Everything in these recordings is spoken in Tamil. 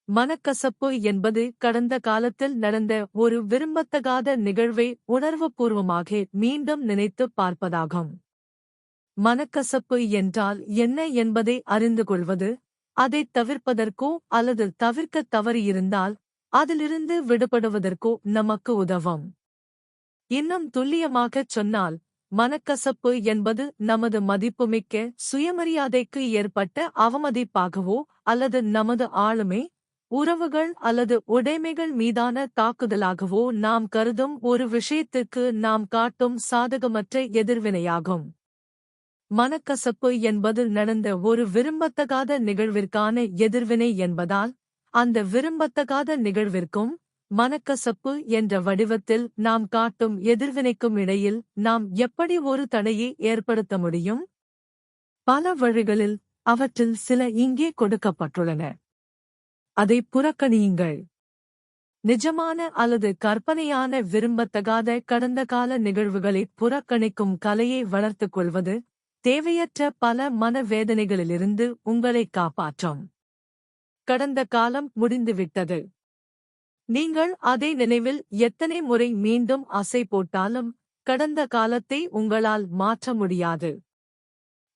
மனக்கசப்பு என்பது கடந்த காலத்தில் நடந்த ஒரு விரும்பத்தகாத நிகழ்வை உணர்வுபூர்வமாக மீண்டும் நினைத்துப் பார்ப்பதாகும். மனக்கசப்பு என்றால் என்ன என்பதை அறிந்து கொள்வது, அதைத் தவிர்ப்பதற்கோ அல்லது தவிர்க்கத் தவறியிருந்தால் அதிலிருந்து விடுபடுவதற்கோ நமக்கு உதவும். இன்னும் துல்லியமாகச் சொன்னால், மனக்கசப்பு என்பது நமது மதிப்புமிக்க சுயமரியாதைக்கு ஏற்பட்ட அவமதிப்பாகவோ அல்லது நமது ஆளுமை, உறவுகள் அல்லது உடைமைகள் மீதான தாக்குதலாகவோ நாம் கருதும் ஒரு விஷயத்திற்கு நாம் காட்டும் சாதகமற்ற எதிர்வினையாகும். மனக்கசப்பு என்பது நடந்த ஒரு விரும்பத்தகாத நிகழ்விற்கான எதிர்வினை என்பதால், அந்த விரும்பத்தகாத நிகழ்விற்கும் மனக்கசப்பு என்ற வடிவத்தில் நாம் காட்டும் எதிர்வினைக்கும் இடையில் நாம் எப்படி ஒரு தடையை ஏற்படுத்த முடியும்? பல வழிகளில், அவற்றில் சில இங்கே கொடுக்கப்பட்டுள்ளன. அதை புறக்கணியுங்கள். நிஜமான அல்லது கற்பனையான விரும்பத்தகாத கடந்த கால நிகழ்வுகளை புறக்கணிக்கும் கலையை வளர்த்துக் கொள்வது, தேவையற்ற பல மனவேதனைகளிலிருந்து உங்களை காப்பாற்றும். கடந்த காலம் முடிந்துவிட்டது. நீங்கள் அதை நினைவில் எத்தனை முறை மீண்டும் அசை போட்டாலும் கடந்த காலத்தை உங்களால் மாற்ற முடியாது.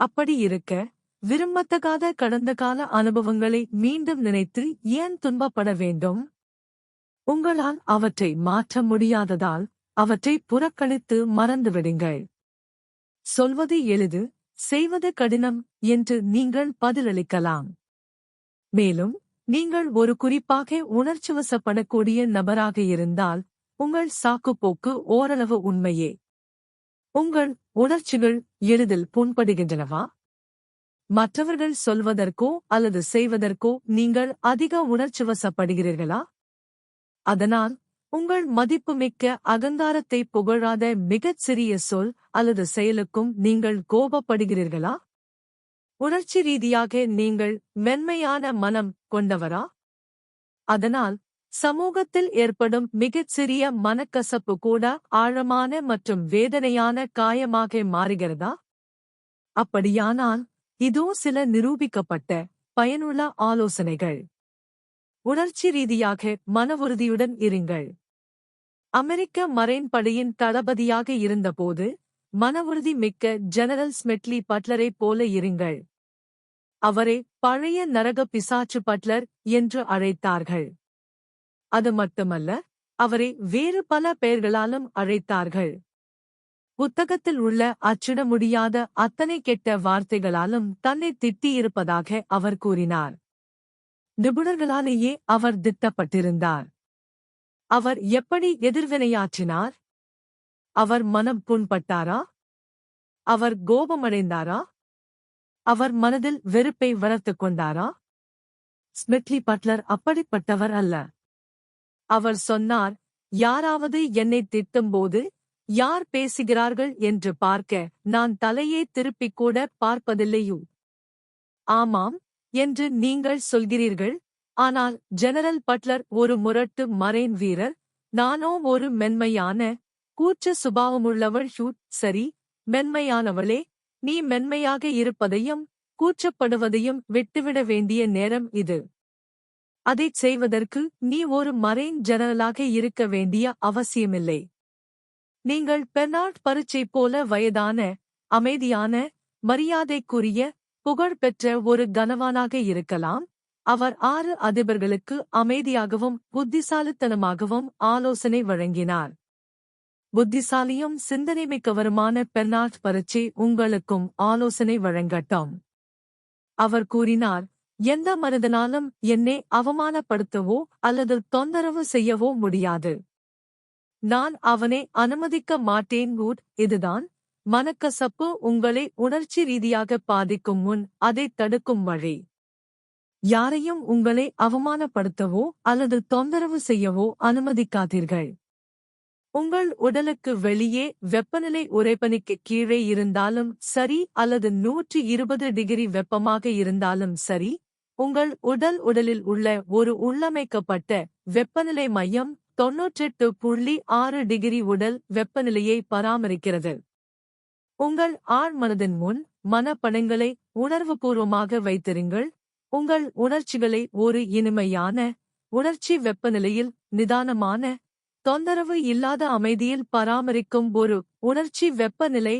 அப்படி இருக்க, விரும்பத்தகாத கடந்த கால அனுபவங்களை மீண்டும் நினைத்து ஏன் துன்பப்பட வேண்டும்? உங்களால் அவற்றை மாற்ற முடியாததால் அவற்றை புறக்கணித்து மறந்துவிடுங்கள். சொல்வது எளிது, செய்வது கடினம் என்று நீங்கள் பதிலளிக்கலாம். மேலும், நீங்கள் ஒரு குறிப்பாக உணர்ச்சிவசப்படக்கூடிய நபராக இருந்தால், உங்கள் சாக்குப்போக்கு ஓரளவு உண்மையே. உங்கள் உணர்ச்சிகள் எளிதில் புண்படுகின்றனவா? மற்றவர்கள் சொல்வதற்கோ அல்லது செய்வதற்கோ நீங்கள் அதிக உணர்ச்சிவசப்படுகிறீர்களா? அதனால், உங்கள் மதிப்புமிக்க அகங்காரத்தை புகழாத மிகச் சிறிய சொல் அல்லது செயலுக்கும் நீங்கள் கோபப்படுகிறீர்களா? உணர்ச்சி ரீதியாக நீங்கள் மென்மையான மனம் கொண்டவரா? அதனால், சமூகத்தில் ஏற்படும் மிகச் சிறிய மனக்கசப்பு கூட ஆழமான மற்றும் வேதனையான காயமாக மாறுகிறதா? அப்படியானால், இதோ சில நிரூபிக்கப்பட்ட, பயனுள்ள ஆலோசனைகள். உணர்ச்சி ரீதியாக மன உறுதியுடன் இருங்கள். அமெரிக்க மரைன் படையின் தளபதியாக இருந்தபோது, மன உறுதி மிக்க ஜெனரல் ஸ்மெட்லி பட்லரைப் போல இருங்கள். அவரை பழைய நரக பிசாச்சு பட்லர் என்று அழைத்தார்கள். அது மட்டுமல்ல, அவரை வேறு பல பெயர்களாலும் அழைத்தார்கள். புத்தகத்தில் உள்ள அச்சிட முடியாத அத்தனை கெட்ட வார்த்தைகளாலும் தன்னை திட்டியிருப்பதாக அவர் கூறினார். நிபுணர்களாலேயே அவர் திட்டப்பட்டிருந்தார். அவர் எப்படி எதிர்வினையாற்றினார்? அவர் மனம் புண்பட்டாரா? அவர் கோபமடைந்தாரா? அவர் மனதில் வெறுப்பை வளர்த்துக் கொண்டாரா? ஸ்மெட்லி பட்லர் அப்படிப்பட்டவர் அல்ல. அவர் சொன்னார், யாராவது என்னை திட்டும்போது, யார் பேசுகிறார்கள் என்று பார்க்க நான் தலையே திருப்பிக் கூட பார்ப்பதில்லையோ? ஆமாம் என்று நீங்கள் சொல்கிறீர்கள், ஆனால் ஜெனரல் பட்லர் ஒரு முரட்டு மரைன் வீரர், நானோ ஒரு மென்மையான, கூச்ச சுபாவமுள்ளவள். சரி, மென்மையானவளே, நீ மென்மையாக இருப்பதையும் கூச்சப்படுவதையும் விட்டுவிட வேண்டிய நேரம் இது. அதைச் செய்வதற்கு நீ ஒரு மரைன் ஜெனரலாக இருக்க வேண்டிய அவசியமில்லை. நீங்கள் பெர்னார்ட் பரீட்சை போல வயதான, அமைதியான, மரியாதைக்குரிய, புகழ்பெற்ற ஒரு கனவானாக இருக்கலாம். அவர் 6 அதிபர்களுக்கு அமைதியாகவும் புத்திசாலித்தனமாகவும் ஆலோசனை வழங்கினார். புத்திசாலியும் சிந்தனைமிக்கவருமான பெர்னார்ட் பரீட்சை உங்களுக்கும் ஆலோசனை வழங்கட்டும். அவர் கூறினார், எந்த மனிதனாலும் என்னை அவமானப்படுத்தவோ அல்லது தொந்தரவு செய்யவோ முடியாது. நான் அவனை அனுமதிக்க மாட்டேன். இதுதான் மனக்கசப்பு உங்களை உணர்ச்சி ரீதியாக பாதிக்கும் முன் அதைத் தடுக்கும் வழி. யாரையும் உங்களை அவமானப்படுத்தவோ அல்லது தொந்தரவு செய்யவோ அனுமதிக்காதீர்கள். உங்கள் உடலுக்கு வெளியே வெப்பநிலை உறைபனிக்கு கீழே இருந்தாலும் சரி அல்லது 120 டிகிரி வெப்பமாக இருந்தாலும் சரி, உங்கள் உடலில் உள்ள ஒரு உள்ளமைக்கப்பட்ட வெப்பநிலை மையம் 98.6 டிகிரி உடல் வெப்பநிலையை பராமரிக்கிறது. உங்கள் ஆழ்மனதின் முன் மனப்படங்களை உணர்வுபூர்வமாக வைத்திருங்கள். உங்கள் உணர்ச்சிகளை ஒரு இனிமையான, உணர்ச்சி வெப்பநிலையில், நிதானமான, தொந்தரவு இல்லாத அமைதியில் பராமரிக்கும் ஒரு உணர்ச்சி வெப்பநிலை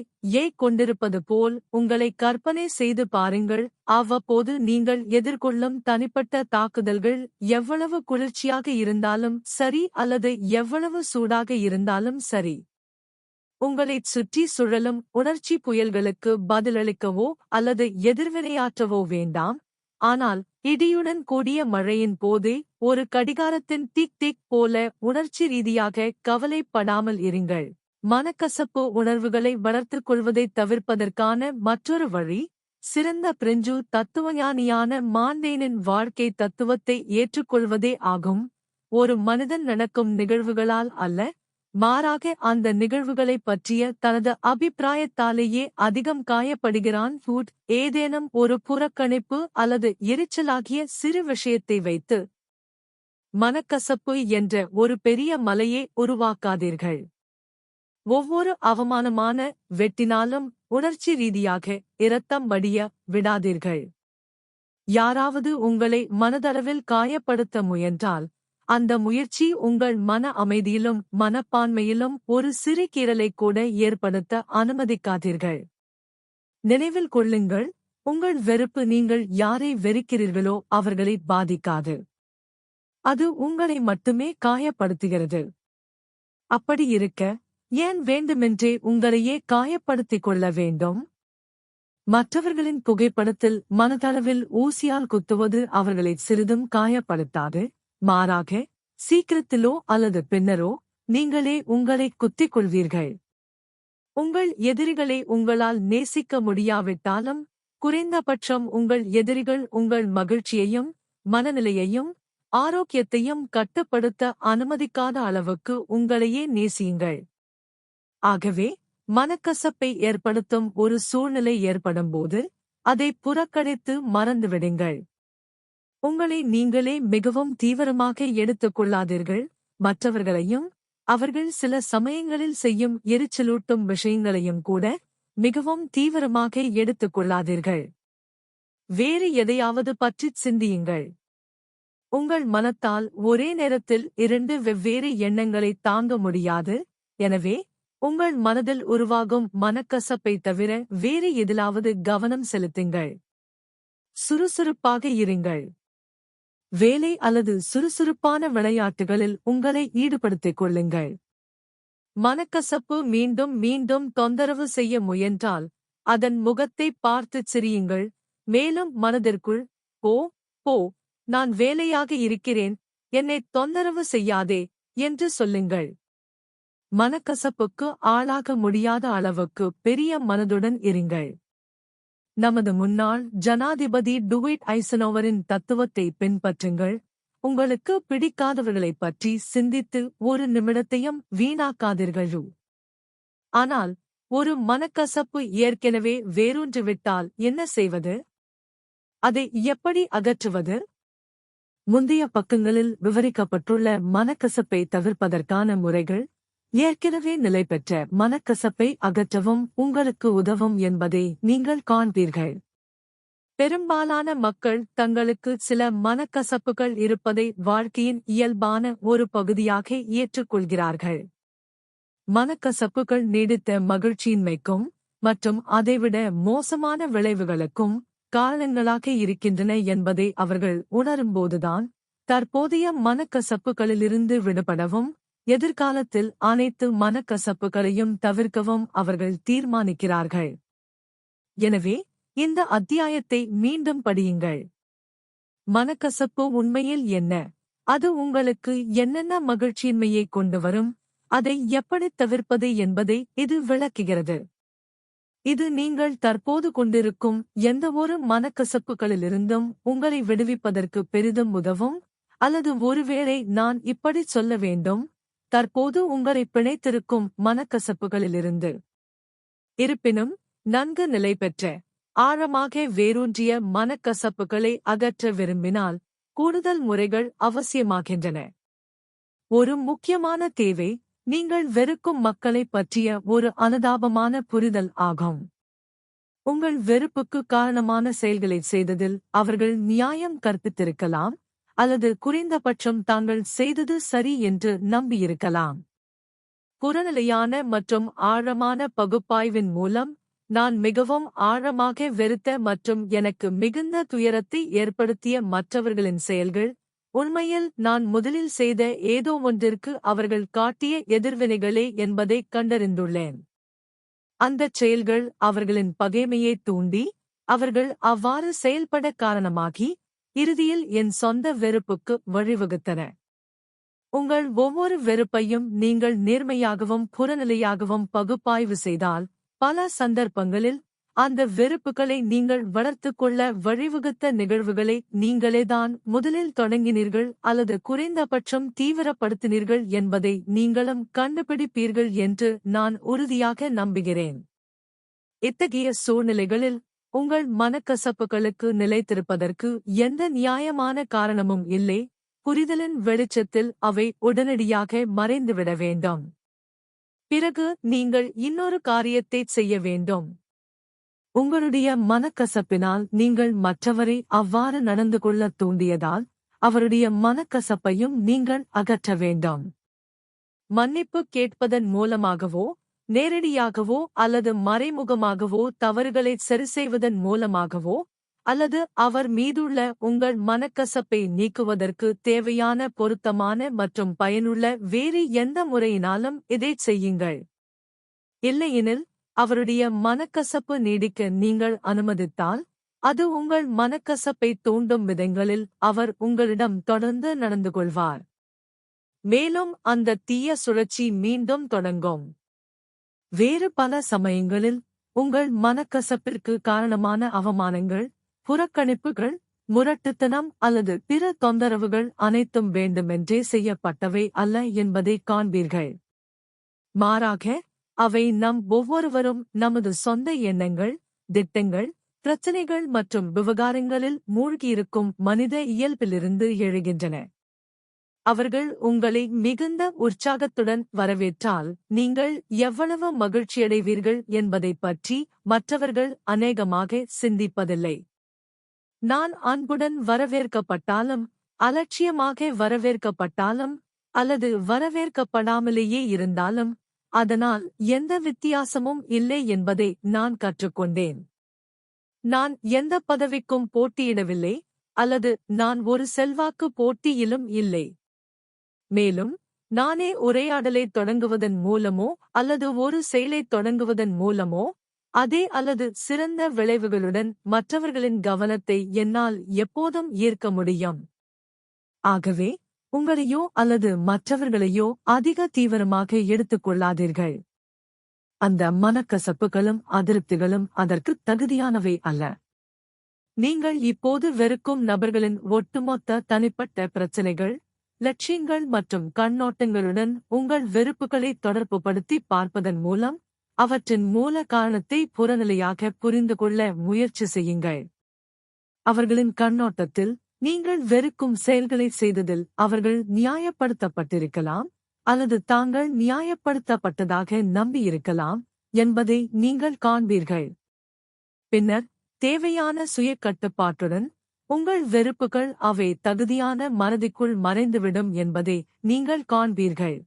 கொண்டிருப்பது போல் உங்களை கற்பனை செய்து பாருங்கள். அவ்வப்போது நீங்கள் எதிர்கொள்ளும் தனிப்பட்ட தாக்குதல்கள் எவ்வளவு குளிர்ச்சியாக இருந்தாலும் சரி அல்லது எவ்வளவு சூடாக இருந்தாலும் சரி, உங்களைச் சுற்றி சுழலும் உணர்ச்சி புயல்களுக்கு பதிலளிக்கவோ அல்லது எதிர்வினையாற்றவோ வேண்டாம். ஆனால் இடியுடன் கூடிய மழையின் போதே ஒரு கடிகாரத்தின் டிக் டிக் போல உணர்ச்சி ரீதியாக கவலைப்படாமல் இருங்கள். மனக்கசப்பு உணர்வுகளை வளர்த்துக் கொள்வதைத் தவிர்ப்பதற்கான மற்றொரு வழி, சிறந்த பிரெஞ்சு தத்துவஞானியான மாண்டேனின் வாழ்க்கை தத்துவத்தை ஏற்றுக்கொள்வதே ஆகும். ஒரு மனிதன் நடக்கும் நிகழ்வுகளால் அல்ல, மாறாக அந்த நிகழ்வுகளைப் பற்றிய தனது அபிப்பிராயத்தாலேயே அதிகம் காயப்படுகிறான். ஏதேனும் ஒரு புறக்கணிப்பு அல்லது எரிச்சலாகிய சிறு விஷயத்தை வைத்து மனக்கசப்பு என்ற ஒரு பெரிய மலையை உருவாக்காதீர்கள். ஒவ்வொரு அவமானமான வெட்டினாலும் உணர்ச்சி ரீதியாக இரத்தம் வடிய விடாதீர்கள். யாராவது உங்களை மனதளவில் காயப்படுத்த முயன்றால், அந்த முயற்சி உங்கள் மன அமைதியிலும் மனப்பான்மையிலும் ஒரு சிறு கீறலை கூட ஏற்படுத்த அனுமதிக்காதீர்கள். நினைவில் கொள்ளுங்கள், உங்கள் வெறுப்பு நீங்கள் யாரை வெறுக்கிறீர்களோ அவர்களை பாதிக்காது. அது உங்களை மட்டுமே காயப்படுத்துகிறது. அப்படி இருக்க, ஏன் வேண்டுமென்றே உங்களையே காயப்படுத்திக் கொள்ள வேண்டும்? மற்றவர்களின் புகைப்படத்தில் மனதளவில் ஊசியால் குத்துவது அவர்களை சிறிதும் காயப்படுத்தாது. மாறாக, சீக்கிரத்திலோ அல்லது பின்னரோ நீங்களே உங்களை குத்திக் கொள்வீர்கள். உங்கள் எதிரிகளை உங்களால் நேசிக்க முடியாவிட்டாலும், குறைந்தபட்சம் உங்கள் எதிரிகள் உங்கள் மகிழ்ச்சியையும் மனநிலையையும் ஆரோக்கியத்தையும் கட்டுப்படுத்த அனுமதிக்காத அளவுக்கு உங்களையே நேசியுங்கள். ஆகவே, மனக்கசப்பை ஏற்படுத்தும் ஒரு சூழ்நிலை ஏற்படும்போது அதை புறக்கணித்து மறந்துவிடுங்கள். உங்களை நீங்களே மிகவும் தீவிரமாக எடுத்துக் கொள்ளாதீர்கள். மற்றவர்களையும் அவர்கள் சில சமயங்களில் செய்யும் எரிச்சலூட்டும் விஷயங்களையும் கூட மிகவும் தீவிரமாக எடுத்துக் கொள்ளாதீர்கள். வேறு எதையாவது பற்றிச் சிந்தியுங்கள். உங்கள் மனத்தால் ஒரே நேரத்தில் 2 வெவ்வேறு எண்ணங்களை தாங்க முடியாது. எனவே, உங்கள் மனதில் உருவாகும் மனக்கசப்பை தவிர வேறு எதிலாவது கவனம் செலுத்துங்கள். சுறுசுறுப்பாக இருங்கள். வேலை அல்லது சுறுசுறுப்பான விளையாட்டுகளில் உங்களை ஈடுபடுத்திக் கொள்ளுங்கள். மனக்கசப்பு மீண்டும் மீண்டும் தொந்தரவு செய்ய முயன்றால் அதன் முகத்தை பார்த்துச் சிரியுங்கள். மேலும் மனதிற்குள், "போ போ, நான் வேலையாக இருக்கிறேன், என்னைத் தொந்தரவு செய்யாதே" என்று சொல்லுங்கள். மனக்கசப்புக்கு ஆளாக முடியாத அளவுக்கு பெரிய மனதுடன் இருங்கள். நமது முன்னாள் ஜனாதிபதி டுவைட் ஐசனோவரின் தத்துவத்தை பின்பற்றுங்கள். உங்களுக்கு பிடிக்காதவர்களைப் பற்றி சிந்தித்து ஒரு நிமிடத்தையும் வீணாக்காதீர்கள். ஆனால், ஒரு மனக்கசப்பு ஏற்கனவே வேரூன்றிவிட்டால் என்ன செய்வது? அதை எப்படி அகற்றுவது? முந்தைய பக்கங்களில் விவரிக்கப்பட்டுள்ள மனக்கசப்பை தவிர்ப்பதற்கான முறைகள் ஏற்கனவே நிலைபெற்ற மனக்கசப்பை அகற்றவும் உங்களுக்கு உதவும் என்பதை நீங்கள் காண்பீர்கள். பெரும்பாலான மக்கள் தங்களுக்கு சில மனக்கசப்புகள் இருப்பதை வாழ்க்கையின் இயல்பான ஒரு பகுதியாக ஏற்றுக்கொள்கிறார்கள். மனக்கசப்புகள் நீடித்த மகிழ்ச்சியின்மைக்கும் மற்றும் அதைவிட மோசமான விளைவுகளுக்கும் காரணங்களாக இருக்கின்றன என்பதை அவர்கள் உணரும்போதுதான் தற்போதைய மனக்கசப்புகளிலிருந்து விடுபடவும் எதிர்காலத்தில் அனைத்து மனக்கசப்புகளையும் தவிர்க்கவும் அவர்கள் தீர்மானிக்கிறார்கள். எனவே, இந்த அத்தியாயத்தை மீண்டும் படியுங்கள். மனக்கசப்பு உண்மையில் என்ன? அது உங்களுக்கு என்னென்ன மகிழ்ச்சியின்மையை கொண்டு வரும்? அதை எப்படி தவிர்ப்பது என்பதை இது விளக்குகிறது. இது நீங்கள் தற்போது கொண்டிருக்கும் எந்தவொரு மனக்கசப்புகளிலிருந்தும் உங்களை விடுவிப்பதற்கு பெரிதும் உதவும். அல்லது ஒருவேளை நான் இப்படிச் சொல்ல வேண்டும், தற்போது உங்களை பிணைத்திருக்கும் மனக்கசப்புகளிலிருந்து. இருப்பினும், நன்கு நிலைபெற்ற, ஆழமாக வேரூன்றிய மனக்கசப்புகளை அகற்ற விரும்பினால் கூடுதல் முறைகள் அவசியமாகின்றன. ஒரு முக்கியமான தேவை, நீங்கள் வெறுக்கும் மக்களைப் பற்றிய ஒரு அனுதாபமான புரிதல் ஆகும். உங்கள் வெறுப்புக்கு காரணமான செயல்களைச் செய்ததில் அவர்கள் நியாயம் கற்பித்திருக்கலாம், அல்லது குறைந்தபட்சம் தாங்கள் செய்தது சரி என்று நம்பியிருக்கலாம். புறநிலையான மற்றும் ஆழமான பகுப்பாய்வின் மூலம், நான் மிகவும் ஆழமாக வெறுத்த மற்றும் எனக்கு மிகுந்த துயரத்தை ஏற்படுத்திய மற்றவர்களின் செயல்கள், உண்மையில் நான் முதலில் செய்த ஏதோ ஒன்றிற்கு அவர்கள் காட்டிய எதிர்வினைகளே என்பதைக் கண்டறிந்துள்ளேன். அந்தச் செயல்கள் அவர்களின் பகைமையைத் தூண்டி, அவர்கள் அவ்வாறு செயல்பட காரணமாகி, இறுதியில் என் சொந்த வெறுப்புக்கு வழிவகுத்தன. உங்கள் ஒவ்வொரு வெறுப்பையும் நீங்கள் நேர்மையாகவும் புறநிலையாகவும் பகுப்பாய்வு செய்தால், பல சந்தர்ப்பங்களில் அந்த வெறுப்புகளை நீங்கள் வளர்த்துக் கொள்ள வழிவகுத்த நிகழ்வுகளை நீங்களேதான் முதலில் தொடங்கினீர்கள் அல்லது குறைந்தபட்சம் தீவிரப்படுத்தினீர்கள் என்பதை நீங்களும் கண்டுபிடிப்பீர்கள் என்று நான் உறுதியாக நம்புகிறேன். இத்தகைய சூழ்நிலைகளில் உங்கள் மனக்கசப்புகளுக்கு நிலைத்திருப்பதற்கு எந்த நியாயமான காரணமும் இல்லை. புரிதலின் வெளிச்சத்தில் அவை உடனடியாக மறைந்துவிட வேண்டும். பிறகு நீங்கள் இன்னொரு காரியத்தைச் செய்ய வேண்டும். உங்களுடைய மனக்கசப்பினால் நீங்கள் மற்றவரை அவ்வாறு நடந்து கொள்ளத் தூண்டியதால், அவருடைய மனக்கசப்பையும் நீங்கள் அகற்ற வேண்டும். மன்னிப்பு கேட்பதன் மூலமாகவோ, நேரடியாகவோ அல்லது மறைமுகமாகவோ தவறுகளை சரிசெய்வதன் மூலமாகவோ, அல்லது அவர் மீதுள்ள உங்கள் மனக்கசப்பை நீக்குவதற்கு தேவையான பொருத்தமான மற்றும் பயனுள்ள வேறு எந்த முறையினாலும் இதைச் செய்யுங்கள். இல்லையெனில், அவருடைய மனக்கசப்பு நீடிக்க நீங்கள் அனுமதித்தால், அது உங்கள் மனக்கசப்பை தூண்டும் விதங்களில் அவர் உங்களிடம் தொடர்ந்து நடந்து கொள்வார். மேலும் அந்த தீய சுழற்சி மீண்டும் தொடங்கும். வேறு பல சமயங்களில் உங்கள் மனக்கசப்பிற்கு காரணமான அவமானங்கள், புறக்கணிப்புகள், முரட்டுத்தனம் அல்லது பிற தொந்தரவுகள் அனைத்தும் வேண்டுமென்றே செய்யப்பட்டவை அல்ல என்பதைக் காண்பீர்கள். மாறாக, அவை நம் ஒவ்வொருவரும் நமது சொந்த எண்ணங்கள், திட்டங்கள், பிரச்சனைகள் மற்றும் விவகாரங்களில் மூழ்கியிருக்கும் மனித இயல்பிலிருந்து எழுகின்றன. அவர்கள் உங்களை மிகுந்த உற்சாகத்துடன் வரவேற்றால் நீங்கள் எவ்வளவு மகிழ்ச்சியடைவீர்கள் என்பதைப் பற்றி மற்றவர்கள் அநேகமாக சிந்திப்பதில்லை. நான் அன்புடன் வரவேற்கப்பட்டாலும், அலட்சியமாக வரவேற்கப்பட்டாலும், அல்லது வரவேற்கப்படாமலேயே இருந்தாலும், அதனால் எந்த வித்தியாசமும் இல்லை என்பதை நான் கற்றுக்கொண்டேன். நான் எந்த பதவிக்கும் போட்டியிடவில்லை, அல்லது நான் ஒரு செல்வாக்கு போட்டியிலும் இல்லை. மேலும், நானே உரையாடலைத் தொடங்குவதன் மூலமோ அல்லது ஒரு செயலைத் தொடங்குவதன் மூலமோ, அதே அல்லது சிறந்த விளைவுகளுடன் மற்றவர்களின் கவனத்தை என்னால் எப்போதும் ஈர்க்க முடியும். ஆகவே, உங்களையோ அல்லது மற்றவர்களையோ அதிக தீவிரமாக எடுத்துக்கொள்ளாதீர்கள். அந்த மனக்கசப்புகளும் அதிருப்திகளும் அதற்கு தகுதியானவை அல்ல. நீங்கள் இப்போது வெறுக்கும் நபர்களின் ஒட்டுமொத்த தனிப்பட்ட பிரச்சினைகள், லட்சியங்கள் மற்றும் கண்ணோட்டங்களுடன் உங்கள் வெறுப்புகளை தொடர்புபடுத்தி பார்ப்பதன் மூலம் அவற்றின் மூல காரணத்தை புறநிலையாக புரிந்து கொள்ள முயற்சி செய்யுங்கள். அவர்களின் கண்ணோட்டத்தில் நீங்கள் வெறுக்கும் செயல்களை செய்ததில் அவர்கள் நியாயப்படுத்தப்பட்டிருக்கலாம், அல்லது தாங்கள் நியாயப்படுத்தப்பட்டதாக நம்பியிருக்கலாம் என்பதை நீங்கள் காண்பீர்கள். பின்னர், தேவையான சுய கட்டுப்பாட்டுடன், உங்கள் வெறுப்புகள் அவை தகுதியான மனதிற்குள் மறைந்துவிடும் என்பதை நீங்கள் காண்பீர்கள்.